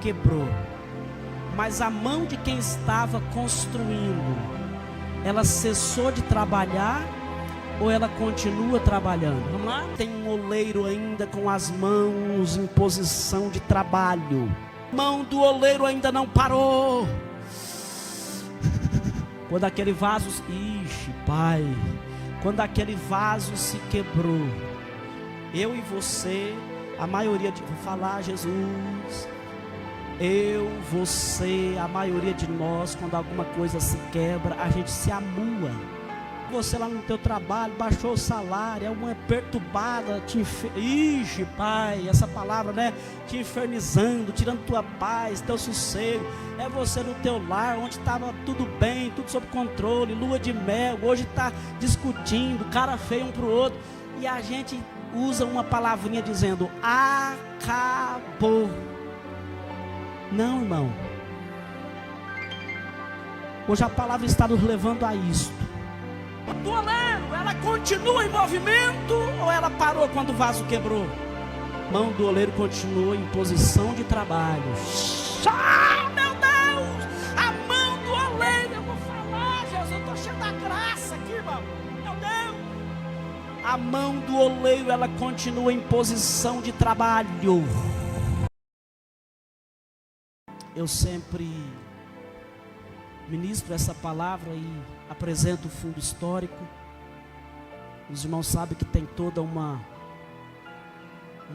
quebrou, mas a mão de quem estava construindo, ela cessou de trabalhar ou ela continua trabalhando? Vamos lá? Tem um oleiro ainda com as mãos em posição de trabalho. A mão do oleiro ainda não parou. Quando aquele vaso, Pai, quando aquele vaso se quebrou, eu e você, a maioria vou falar, Jesus, eu, você, a maioria de nós, quando alguma coisa se quebra, a gente se amua. Você lá no teu trabalho, baixou o salário, é uma perturbada, Pai, essa palavra, né? Te infernizando, tirando tua paz, teu sossego. É você no teu lar, onde estava tudo bem, tudo sob controle, lua de mel, hoje está discutindo, cara feio um para o outro. E a gente usa uma palavrinha dizendo, acabou. Não, irmão. Hoje a palavra está nos levando a isto. Do oleiro, ela continua em movimento ou ela parou quando o vaso quebrou? A mão do oleiro continuou em posição de trabalho. Meu Deus! A mão do oleiro, eu vou falar, Jesus, eu estou cheio da graça aqui, irmão. Meu Deus! A mão do oleiro, ela continua em posição de trabalho. Eu sempre ministro essa palavra e apresento o fundo histórico. Os irmãos sabem que tem toda uma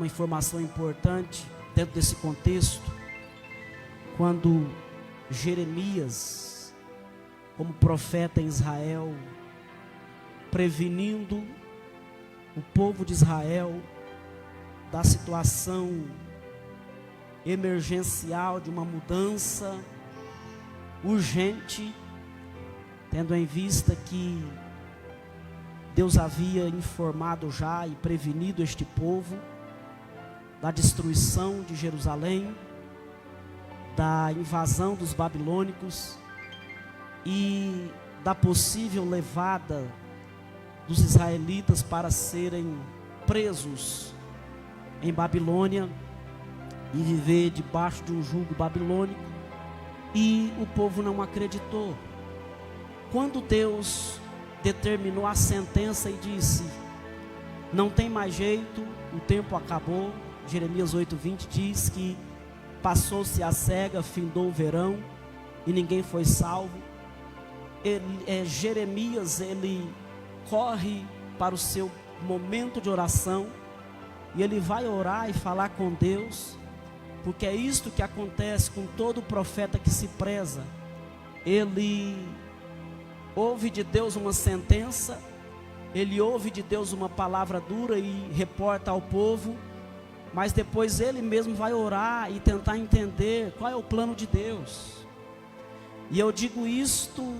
informação importante dentro desse contexto. Quando Jeremias, como profeta em Israel, prevenindo o povo de Israel da situação emergencial de uma mudança urgente, tendo em vista que Deus havia informado já e prevenido este povo da destruição de Jerusalém, da invasão dos babilônicos e da possível levada dos israelitas para serem presos em Babilônia e viver debaixo de um jugo babilônico. E o povo não acreditou. Quando Deus determinou a sentença e disse, não tem mais jeito, o tempo acabou. Jeremias 8:20 diz que passou-se a cega, findou o verão e ninguém foi salvo. Jeremias, ele corre para o seu momento de oração e ele vai orar e falar com Deus. Porque é isto que acontece com todo profeta que se preza. Ele ouve de Deus uma sentença, ele ouve de Deus uma palavra dura e reporta ao povo, mas depois ele mesmo vai orar e tentar entender qual é o plano de Deus. E eu digo isto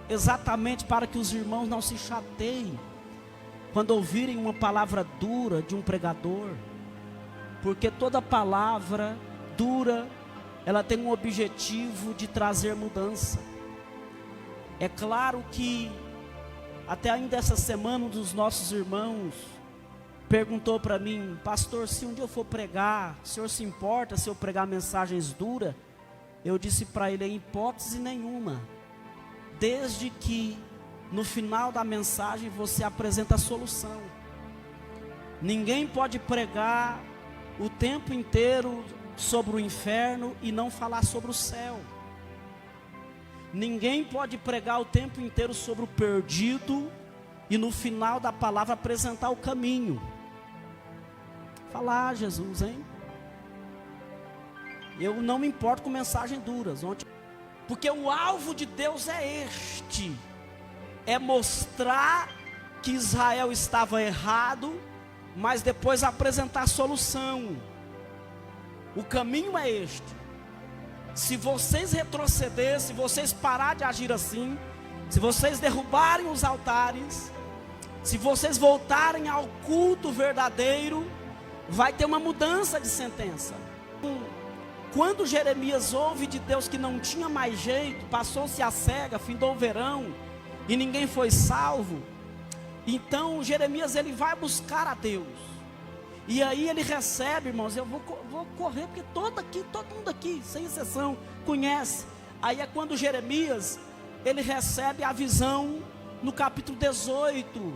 exatamente para que os irmãos não se chateiem quando ouvirem uma palavra dura de um pregador, porque toda palavra dura, ela tem um objetivo de trazer mudança. É claro que até ainda essa semana um dos nossos irmãos perguntou para mim, pastor, se um dia eu for pregar, o senhor se importa se eu pregar mensagens duras? Eu disse para ele, em hipótese nenhuma, desde que no final da mensagem você apresenta a solução. Ninguém pode pregar o tempo inteiro sobre o inferno e não falar sobre o céu. Ninguém pode pregar o tempo inteiro sobre o perdido e no final da palavra apresentar o caminho. Falar, Jesus, hein? Eu não me importo com mensagens duras, porque o alvo de Deus é este, é mostrar que Israel estava errado, mas depois apresentar a solução. O caminho é este. Se vocês retrocederem, se vocês pararem de agir assim, se vocês derrubarem os altares, se vocês voltarem ao culto verdadeiro, vai ter uma mudança de sentença. Quando Jeremias ouve de Deus que não tinha mais jeito, passou-se a cega, findou o verão e ninguém foi salvo, então Jeremias ele vai buscar a Deus. E aí ele recebe, irmãos, eu vou correr, porque todo mundo aqui, sem exceção, conhece. Aí é quando Jeremias, ele recebe a visão no capítulo 18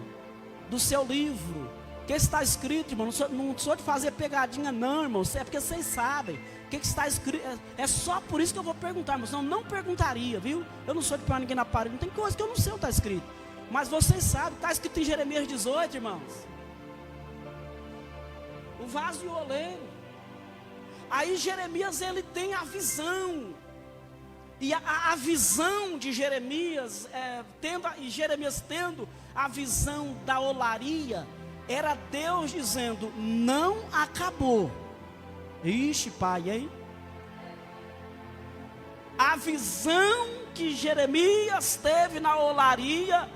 do seu livro. O que está escrito, irmão? Não sou de fazer pegadinha não, irmão. É porque vocês sabem. O que está escrito? É só por isso que eu vou perguntar, irmão. Senão eu não perguntaria, viu? Eu não sou de pôr ninguém na parede. Não tem coisa que eu não sei o que está escrito. Mas vocês sabem, está escrito em Jeremias 18, irmãos. O vaso e o oleiro. Aí Jeremias, ele tem a visão. E a visão de Jeremias, Jeremias tendo a visão da olaria, era Deus dizendo, não acabou. Ixi, pai, hein? A visão que Jeremias teve na olaria,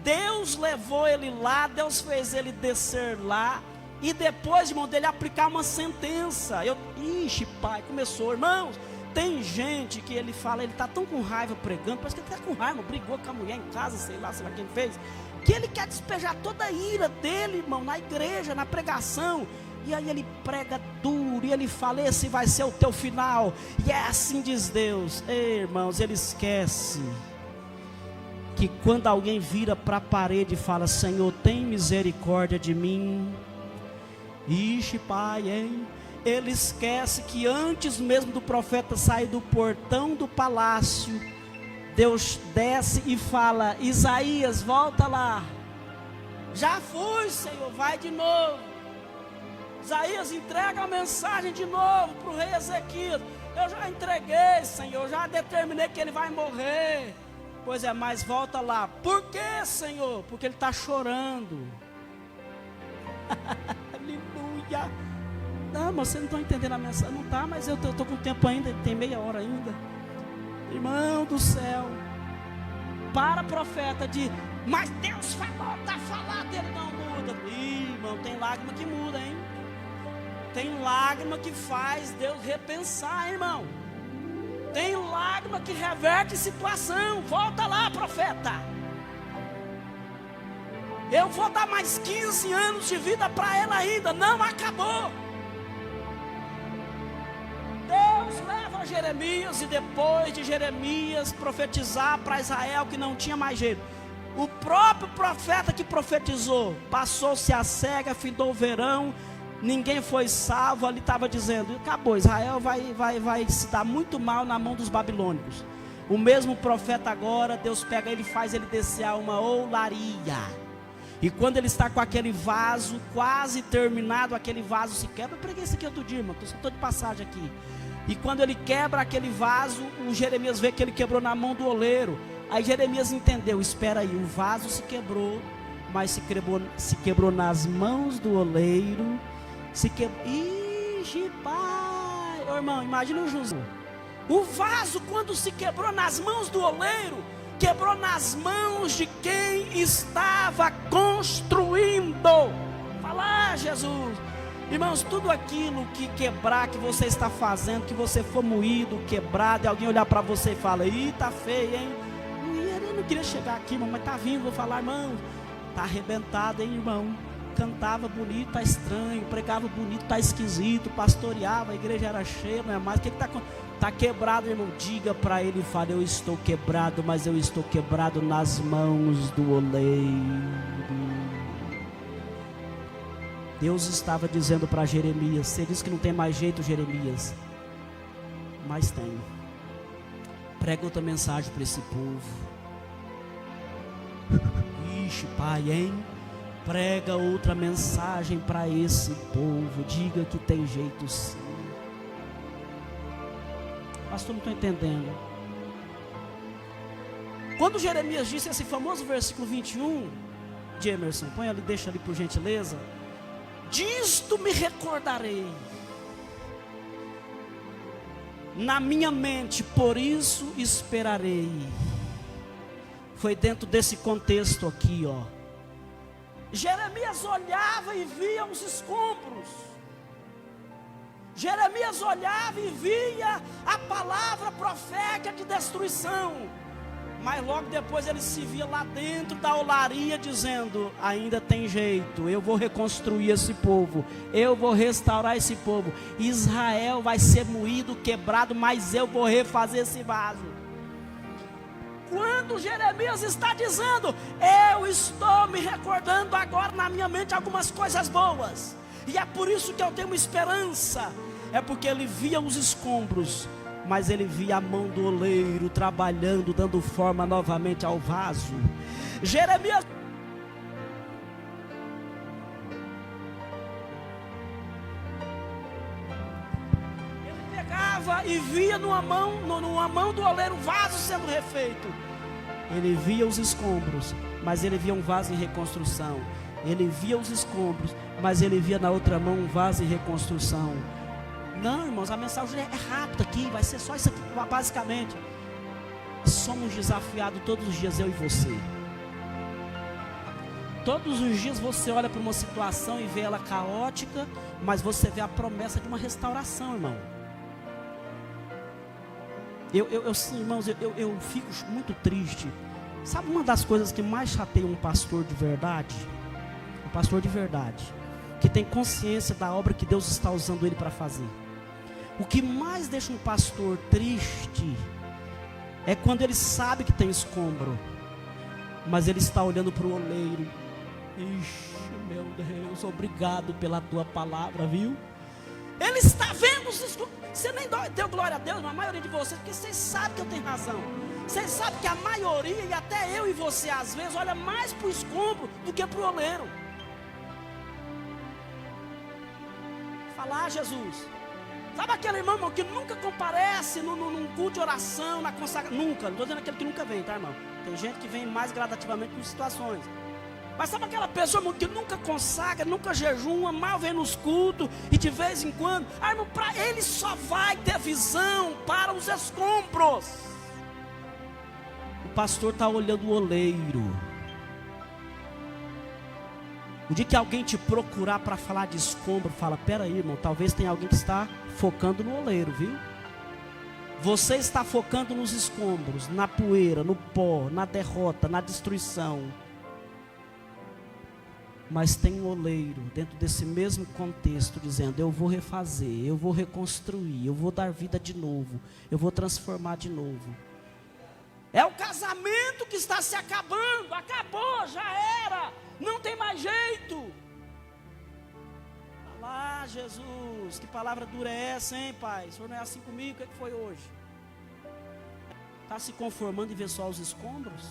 Deus levou ele lá, Deus fez ele descer lá, e depois, irmão, dele aplicar uma sentença. Ixi, pai, começou, irmãos. Tem gente que ele fala, ele está tão com raiva pregando, parece que ele está com raiva, brigou com a mulher em casa, sei lá quem fez, que ele quer despejar toda a ira dele, irmão, na igreja, na pregação. E aí ele prega duro, e ele fala, esse vai ser o teu final. E é assim diz Deus. Ei, irmãos, ele esquece que quando alguém vira para a parede e fala, Senhor, tem misericórdia de mim. Ixi, pai, hein? Ele esquece que antes mesmo do profeta sair do portão do palácio, Deus desce e fala, Isaías, volta lá. Já fui, Senhor, vai de novo. Isaías, entrega a mensagem de novo para o rei Ezequias. Eu já entreguei, Senhor, já determinei que ele vai morrer. Pois é, mas volta lá. Por quê, Senhor? Porque ele está chorando. Aleluia. Não, mas vocês não estão entendendo a mensagem. Não está, mas eu estou com tempo ainda, tem meia hora ainda. Irmão do céu. Para, profeta, mas Deus falou, está falando, ele não muda. Ih, irmão, tem lágrima que muda, hein? Tem lágrima que faz Deus repensar, irmão. Tem lágrima que reverte situação. Volta lá, profeta. Eu vou dar mais 15 anos de vida para ela ainda. Não acabou. Deus leva Jeremias, e depois de Jeremias profetizar para Israel que não tinha mais jeito, o próprio profeta que profetizou, passou-se a cega, findou o verão, ninguém foi salvo, ali estava dizendo, acabou, Israel vai se dar muito mal na mão dos babilônicos. O mesmo profeta agora, Deus pega ele e faz ele descer a uma olaria. E quando ele está com aquele vaso quase terminado, aquele vaso se quebra. Eu preguei isso aqui outro dia, irmão, estou de passagem aqui. E quando ele quebra aquele vaso, o Jeremias vê que ele quebrou na mão do oleiro. Aí Jeremias entendeu, espera aí, o vaso se quebrou, mas se quebrou nas mãos do oleiro. Ixi, pai, ô, irmão, imagina o José. O vaso, quando se quebrou nas mãos do oleiro, quebrou nas mãos de quem estava construindo. Fala, Jesus. Irmãos, tudo aquilo que quebrar, que você está fazendo, que você for moído, quebrado, e alguém olhar para você e fala, ih, tá feio, hein? Eu não queria chegar aqui, irmão, mas tá vindo, vou falar, irmão, tá arrebentado, hein, irmão? Cantava bonito, tá estranho, pregava bonito, tá esquisito, pastoreava, a igreja era cheia, não é mais, o que tá quebrado, irmão? Diga para ele, fala, eu estou quebrado, mas eu estou quebrado nas mãos do oleiro. Deus estava dizendo para Jeremias, você diz que não tem mais jeito, Jeremias, mas tem. Prega outra mensagem para esse povo. Ixi, pai, hein? Prega outra mensagem para esse povo. Diga que tem jeito sim. Pastor, não estou entendendo. Quando Jeremias disse esse famoso versículo 21 de Emerson, põe ali, deixa ali por gentileza. Disto me recordarei na minha mente, por isso esperarei. Foi dentro desse contexto aqui, ó. Jeremias olhava e via os escombros. Jeremias olhava e via a palavra profética de destruição. Mas logo depois ele se via lá dentro da olaria dizendo: ainda tem jeito, eu vou reconstruir esse povo, eu vou restaurar esse povo. Israel vai ser moído, quebrado, mas eu vou refazer esse vaso. Quando Jeremias está dizendo: eu estou me recordando agora na minha mente algumas coisas boas, e é por isso que eu tenho esperança. É porque ele via os escombros, mas ele via a mão do oleiro trabalhando, dando forma novamente ao vaso. Jeremias ele pegava e via numa mão do oleiro o vaso sendo refeito. Ele via os escombros, mas ele via um vaso em reconstrução. Ele via os escombros, mas ele via na outra mão um vaso em reconstrução. Não, irmãos, a mensagem é rápida aqui, vai ser só isso aqui, basicamente. Somos desafiados todos os dias, eu e você. Todos os dias você olha para uma situação e vê ela caótica, mas você vê a promessa de uma restauração, irmão. Irmãos, eu fico muito triste. Sabe uma das coisas que mais chateia um pastor de verdade? Um pastor de verdade, que tem consciência da obra que Deus está usando ele para fazer. O que mais deixa um pastor triste é quando ele sabe que tem escombro, mas ele está olhando para o oleiro. Ixi, meu Deus, obrigado pela tua palavra, viu? Ele está vendo os escombros. Você nem deu glória a Deus, mas a maioria de vocês, porque vocês sabem que eu tenho razão. Vocês sabem que a maioria, e até eu e você às vezes, olha mais para o escombro do que para o oleiro. Falar, Jesus. Sabe aquele irmão que nunca comparece num culto de oração, na consagração? Nunca, não estou dizendo aquele que nunca vem, tá, irmão? Tem gente que vem mais gradativamente em situações. Mas sabe aquela pessoa, irmão, que nunca consagra, nunca jejuma, mal vem nos cultos, e de vez em quando, irmão, para ele só vai ter visão para os escombros. O pastor está olhando o oleiro. O dia que alguém te procurar para falar de escombro, fala: peraí, irmão, talvez tenha alguém que está focando no oleiro, viu? Você está focando nos escombros, na poeira, no pó, na derrota, na destruição. Mas tem um oleiro dentro desse mesmo contexto dizendo: eu vou refazer, eu vou reconstruir, eu vou dar vida de novo, eu vou transformar de novo. É o casamento que está se acabando, acabou, já era, não tem mais jeito. Ah, Jesus, que palavra dura é essa, hein, Pai? O Senhor não é assim comigo, o que foi hoje? Está se conformando em ver só os escombros?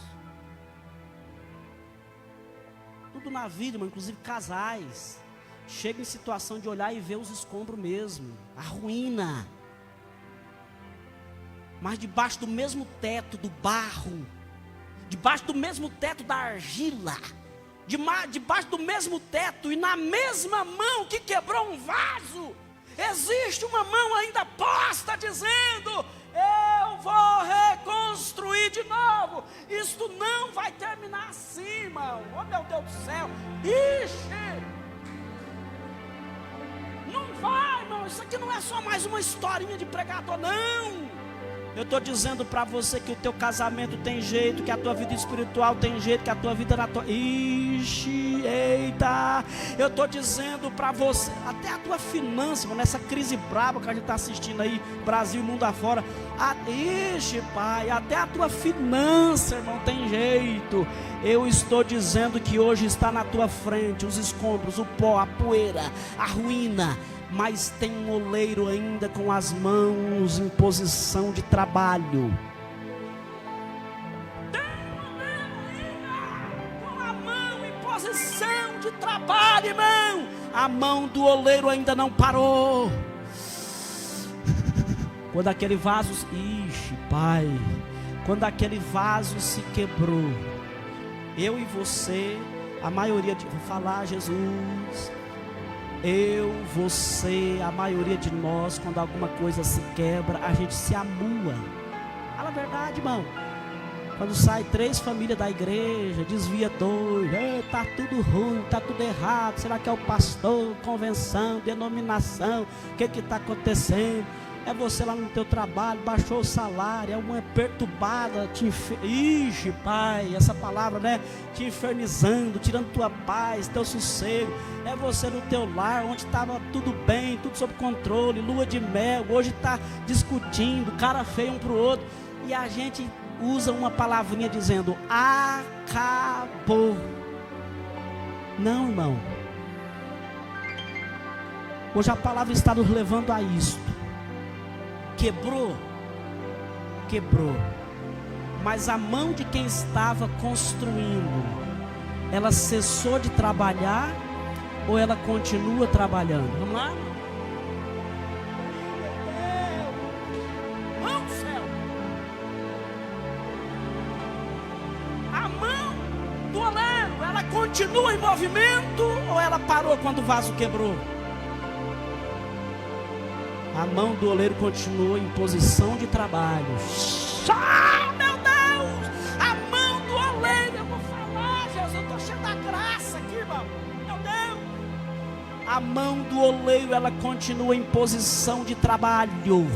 Tudo na vida, irmão, inclusive casais, chega em situação de olhar e ver os escombros mesmo, a ruína. Mas debaixo do mesmo teto do barro, debaixo do mesmo teto da argila, debaixo do mesmo teto e na mesma mão que quebrou um vaso, existe uma mão ainda posta dizendo: eu vou reconstruir de novo. Isto não vai terminar assim, irmão. Oh, meu Deus do céu. Ixi, não vai, irmão. Isso aqui não é só mais uma historinha de pregador, não. Eu estou dizendo para você que o teu casamento tem jeito, que a tua vida espiritual tem jeito, que a tua vida natural... Ixi, eita. Eu estou dizendo para você, até a tua finança, mano, nessa crise braba que a gente está assistindo aí, Brasil e mundo afora. Ixi, pai, até a tua finança, irmão, tem jeito. Eu estou dizendo que hoje está na tua frente os escombros, o pó, a poeira, a ruína. Mas tem um oleiro ainda com as mãos em posição de trabalho. Tem um oleiro ainda com a mão em posição de trabalho, irmão. A mão do oleiro ainda não parou. Quando aquele vaso... Ixi, pai. Quando aquele vaso se quebrou, eu e você, a maioria de... Vou falar, Jesus... Eu, você, a maioria de nós, quando alguma coisa se quebra, a gente se amua. Fala a verdade, irmão. Quando sai 3 famílias da igreja, desvia 2, está tudo ruim, está tudo errado. Será que é o pastor, convenção, denominação? O que está acontecendo? É você lá no teu trabalho, baixou o salário, é uma perturbada, Ixi, pai, essa palavra, né? Te infernizando, tirando tua paz, teu sossego. É você no teu lar, onde estava tudo bem, tudo sob controle, lua de mel, hoje está discutindo, cara feio um para o outro. E a gente usa uma palavrinha dizendo, acabou. Não, irmão. Hoje a palavra está nos levando a isto. Quebrou, quebrou. Mas a mão de quem estava construindo, ela cessou de trabalhar ou ela continua trabalhando? Vamos lá? Vamos, céu. A mão do oleiro, ela continua em movimento ou ela parou quando o vaso quebrou? A mão do oleiro continuou em posição de trabalho. Ah, meu Deus! A mão do oleiro, eu vou falar, Jesus, eu estou cheio da graça aqui, irmão. Meu Deus! A mão do oleiro, ela continua em posição de trabalho.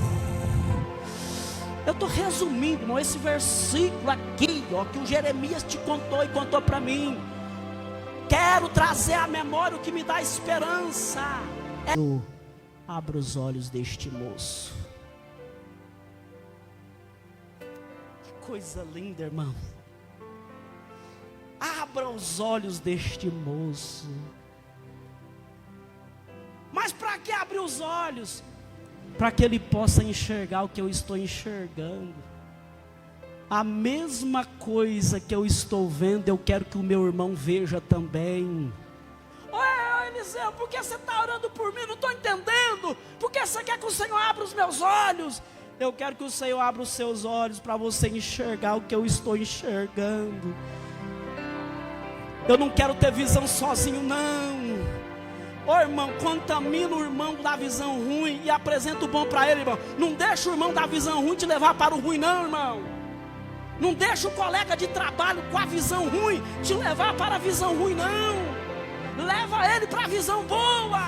Eu estou resumindo, irmão, esse versículo aqui, ó, que o Jeremias te contou e contou para mim. Quero trazer à memória o que me dá esperança. Abra os olhos deste moço. Que coisa linda, irmão. Abra os olhos deste moço. Mas para que abrir os olhos? Para que ele possa enxergar o que eu estou enxergando. A mesma coisa que eu estou vendo, eu quero que o meu irmão veja também. Eliseu, por que você está orando por mim? Não estou entendendo. Por que você quer que o Senhor abra os meus olhos? Eu quero que o Senhor abra os seus olhos para você enxergar o que eu estou enxergando. Eu não quero ter visão sozinho, não. Ô irmão, contamina o irmão da visão ruim e apresenta o bom para ele, irmão. Não deixa o irmão da visão ruim te levar para o ruim, não, irmão. Não deixa o colega de trabalho com a visão ruim te levar para a visão ruim, não. Leva ele para a visão boa.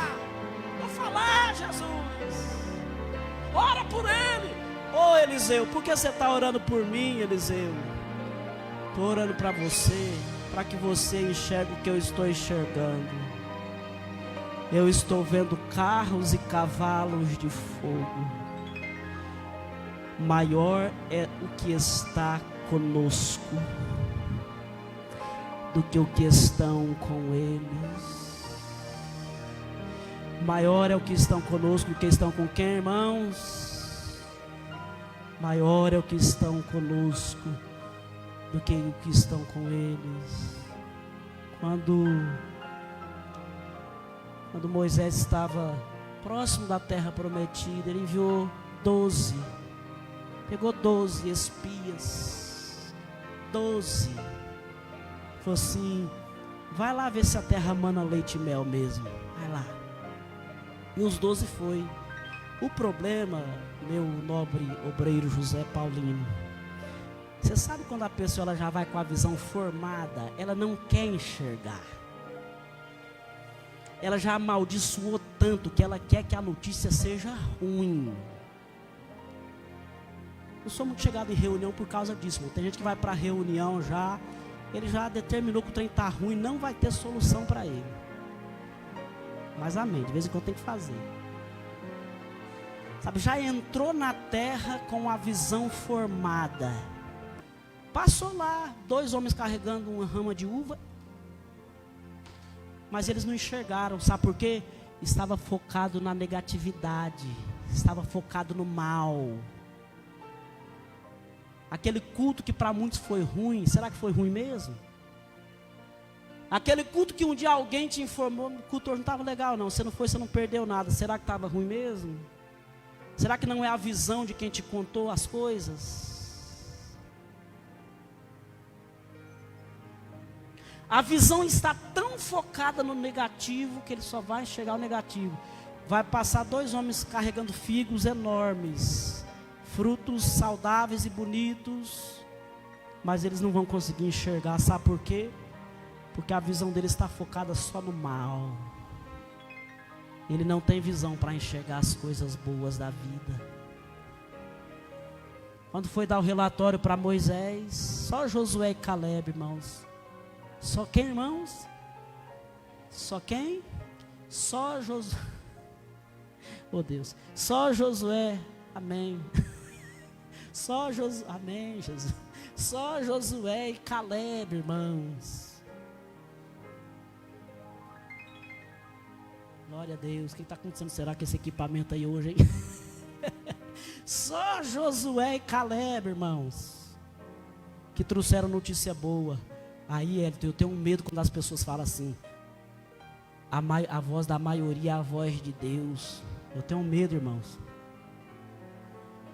Vou falar, Jesus. Ora por ele. Ô Eliseu, por que você está orando por mim, Eliseu? Estou orando para você, para que você enxergue o que eu estou enxergando. Eu estou vendo carros e cavalos de fogo. Maior é o que está conosco do que o que estão com eles. Maior é o que estão conosco do que estão com quem, irmãos? Maior é o que estão conosco do que o que estão com eles. Quando Moisés estava próximo da terra prometida, ele enviou 12, pegou 12 espias, 12, falou assim, vai lá ver se a terra mana leite e mel mesmo, vai lá. E os 12 foi. O problema, meu nobre obreiro José Paulino, você sabe quando a pessoa ela já vai com a visão formada, ela não quer enxergar. Ela já amaldiçoou tanto que ela quer que a notícia seja ruim. Eu sou muito chegado em reunião por causa disso, irmão. Tem gente que vai para a reunião já, ele já determinou que o trem está ruim, não vai ter solução para ele. Mas amém, de vez em quando tem que fazer. Sabe, já entrou na terra com a visão formada. Passou lá, 2 homens carregando uma rama de uva. Mas eles não enxergaram, sabe por quê? Estava focado na negatividade, estava focado no mal. Aquele culto que para muitos foi ruim, será que foi ruim mesmo? Aquele culto que um dia alguém te informou, o culto não estava legal não, você não foi, você não perdeu nada, será que estava ruim mesmo? Será que não é a visão de quem te contou as coisas? A visão está tão focada no negativo que ele só vai chegar ao negativo. Vai passar 2 homens carregando figos enormes, frutos saudáveis e bonitos, mas eles não vão conseguir enxergar, sabe por quê? Porque a visão dele está focada só no mal. Ele não tem visão para enxergar as coisas boas da vida. Quando foi dar o relatório para Moisés, só Josué e Caleb, irmãos. Só quem, irmãos? Só quem? Só Josué. Oh Deus, só Josué, amém. Só Josué, amém, Jesus. Só Josué e Caleb, irmãos. Glória a Deus. O que está acontecendo? Será que esse equipamento aí hoje, hein? Só Josué e Caleb, irmãos, que trouxeram notícia boa. Aí, eu tenho um medo quando as pessoas falam assim: a voz da maioria é a voz de Deus. Eu tenho medo, irmãos,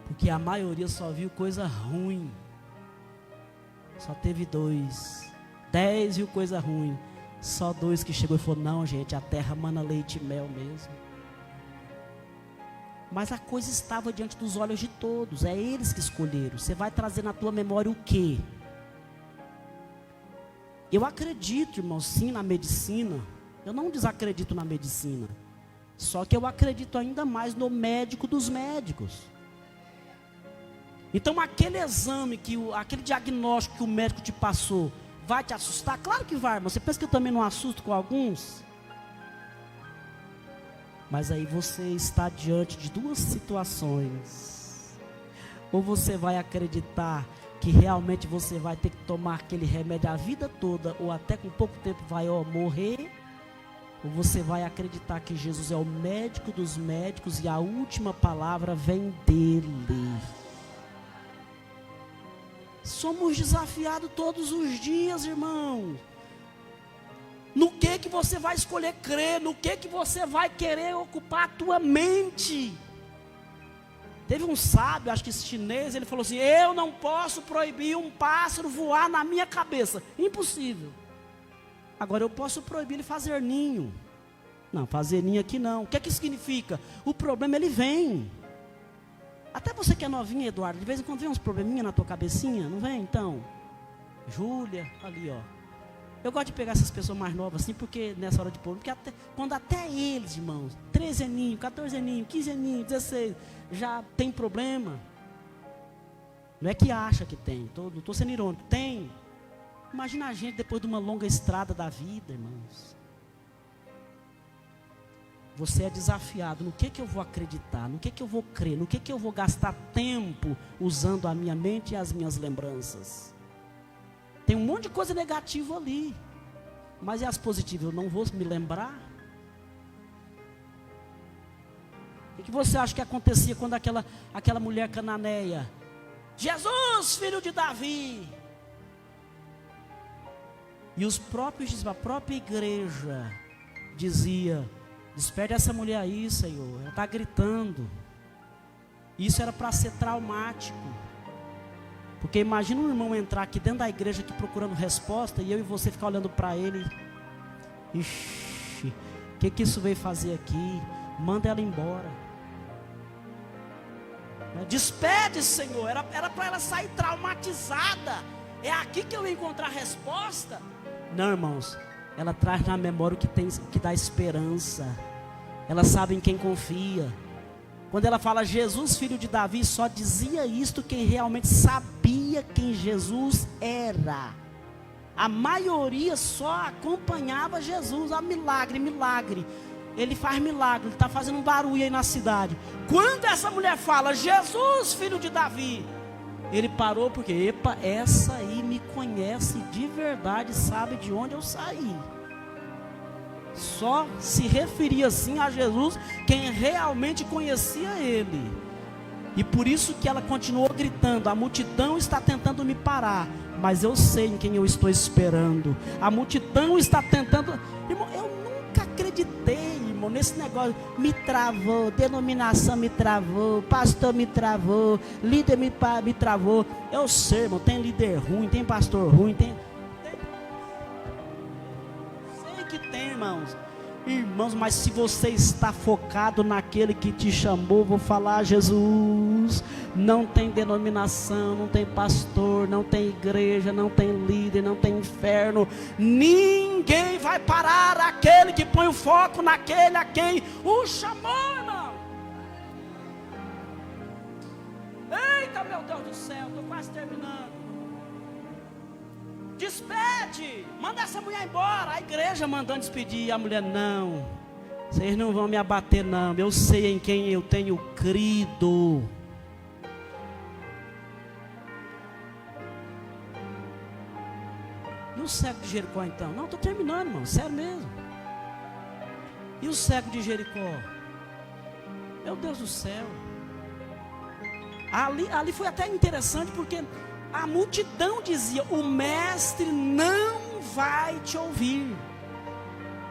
porque a maioria só viu coisa ruim. Só teve 2. 10 viu coisa ruim. Só 2 que chegou e falou: não, gente, a terra mana leite e mel mesmo. Mas a coisa estava diante dos olhos de todos. É eles que escolheram. Você vai trazer na tua memória o quê? Eu acredito, irmão, sim, na medicina. Eu não desacredito na medicina. Só que eu acredito ainda mais no médico dos médicos. Então aquele exame, aquele diagnóstico que o médico te passou, vai te assustar? Claro que vai, irmão. Você pensa que eu também não assusto com alguns? Mas aí você está diante de 2 situações. Ou você vai acreditar que realmente você vai ter que tomar aquele remédio a vida toda, ou até com pouco tempo vai morrer. Ou você vai acreditar que Jesus é o médico dos médicos e a última palavra vem dele. Somos desafiados todos os dias, irmão. No que você vai escolher crer? No que você vai querer ocupar a tua mente? Teve um sábio, acho que chinês, ele falou assim: eu não posso proibir um pássaro voar na minha cabeça. Impossível. Agora eu posso proibir ele fazer ninho. Não, fazer ninho aqui não. O que isso significa? O problema ele vem. Até você que é novinha, Eduardo, de vez em quando vem uns probleminha na tua cabecinha, não vem então? Júlia, ali ó. Eu gosto de pegar essas pessoas mais novas assim, porque nessa hora de povo, porque quando até eles, irmãos, 13 aninhos, 14 aninhos, 15 aninhos, 16, já tem problema. Não é que acha que tem, não estou sendo irônico, tem. Imagina a gente depois de uma longa estrada da vida, irmãos. Você é desafiado, no que eu vou acreditar, no que eu vou crer, no que eu vou gastar tempo usando a minha mente e as minhas lembranças. Tem um monte de coisa negativa ali, mas e as positivas? Eu não vou me lembrar? O que você acha que acontecia quando aquela mulher cananeia, Jesus, filho de Davi, e a própria igreja dizia: despede essa mulher aí, Senhor, ela está gritando. Isso era para ser traumático. Porque imagina um irmão entrar aqui dentro da igreja aqui procurando resposta, e eu e você ficar olhando para ele. Ixi, o que isso veio fazer aqui? Manda ela embora. Despede, Senhor. Era para ela sair traumatizada. É aqui que eu ia encontrar resposta? Não, irmãos. Ela traz na memória o que dá esperança. Ela sabe em quem confia. Quando ela fala Jesus, filho de Davi, só dizia isto quem realmente sabia quem Jesus era. A maioria só acompanhava Jesus. Ah, milagre. Ele faz milagre, ele está fazendo um barulho aí na cidade. Quando essa mulher fala, Jesus, filho de Davi, ele parou porque, epa, essa aí me conhece de verdade, sabe de onde eu saí. Só se referia assim a Jesus quem realmente conhecia ele. E por isso que ela continuou gritando: a multidão está tentando me parar, mas eu sei em quem eu estou esperando. A multidão está tentando. Irmão, eu nunca acreditei, irmão, nesse negócio. Me travou, denominação me travou, pastor me travou, líder me travou. Eu sei, irmão, tem líder ruim, tem pastor ruim, tem... Sei que tem, irmãos. Irmãos, mas se você está focado naquele que te chamou, vou falar, Jesus, não tem denominação, não tem pastor, não tem igreja, não tem líder, não tem inferno. Ninguém vai parar aquele que põe o foco naquele a quem o chamou, irmão. Eita, meu Deus do céu, estou quase terminando. Despede, manda essa mulher embora. A igreja mandando despedir, e a mulher: não, vocês não vão me abater não, eu sei em quem eu tenho crido. E o cego de Jericó então? Não, estou terminando, irmão, sério mesmo. E o cego de Jericó? Meu Deus do céu. Ali foi até interessante, porque a multidão dizia: o mestre não vai te ouvir.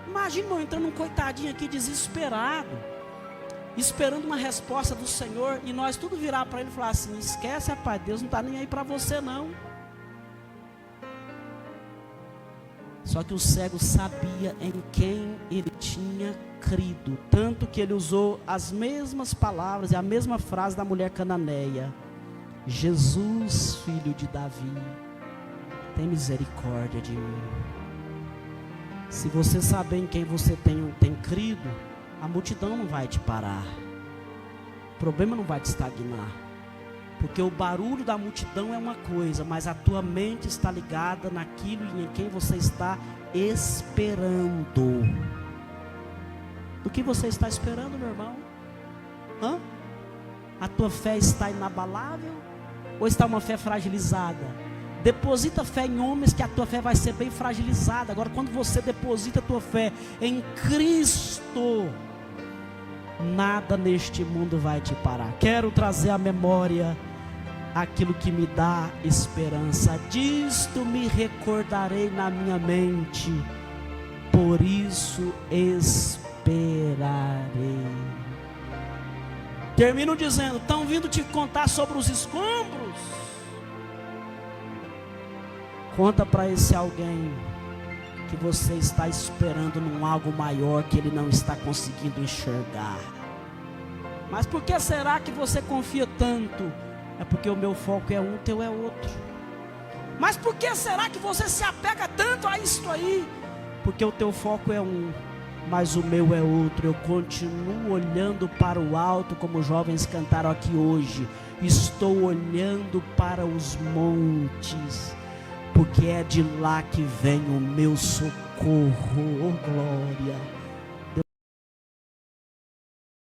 Imagina, irmão, entrando um coitadinho aqui desesperado, esperando uma resposta do Senhor, e nós tudo virar para ele e falar assim: esquece, rapaz, Deus não está nem aí para você não. Só que o cego sabia em quem ele tinha crido, tanto que ele usou as mesmas palavras e a mesma frase da mulher cananeia: Jesus, filho de Davi, tem misericórdia de mim. Se você saber em quem você tem crido, a multidão não vai te parar, o problema não vai te estagnar, porque o barulho da multidão é uma coisa, mas a tua mente está ligada naquilo em quem você está esperando. O que você está esperando, meu irmão? A tua fé está inabalável? Ou está uma fé fragilizada? Deposita fé em homens, que a tua fé vai ser bem fragilizada. Agora, quando você deposita a tua fé em Cristo, nada neste mundo vai te parar. Quero trazer à memória aquilo que me dá esperança. Disto me recordarei na minha mente, por isso esperarei. Termino dizendo: estão vindo te contar sobre os escombros? Conta para esse alguém que você está esperando num algo maior que ele não está conseguindo enxergar. Mas por que será que você confia tanto? É porque o meu foco é um, o teu é outro. Mas por que será que você se apega tanto a isso aí? Porque o teu foco é um, mas o meu é outro. Eu continuo olhando para o alto, como os jovens cantaram aqui hoje. Estou olhando para os montes, porque é de lá que vem o meu socorro. Oh glória!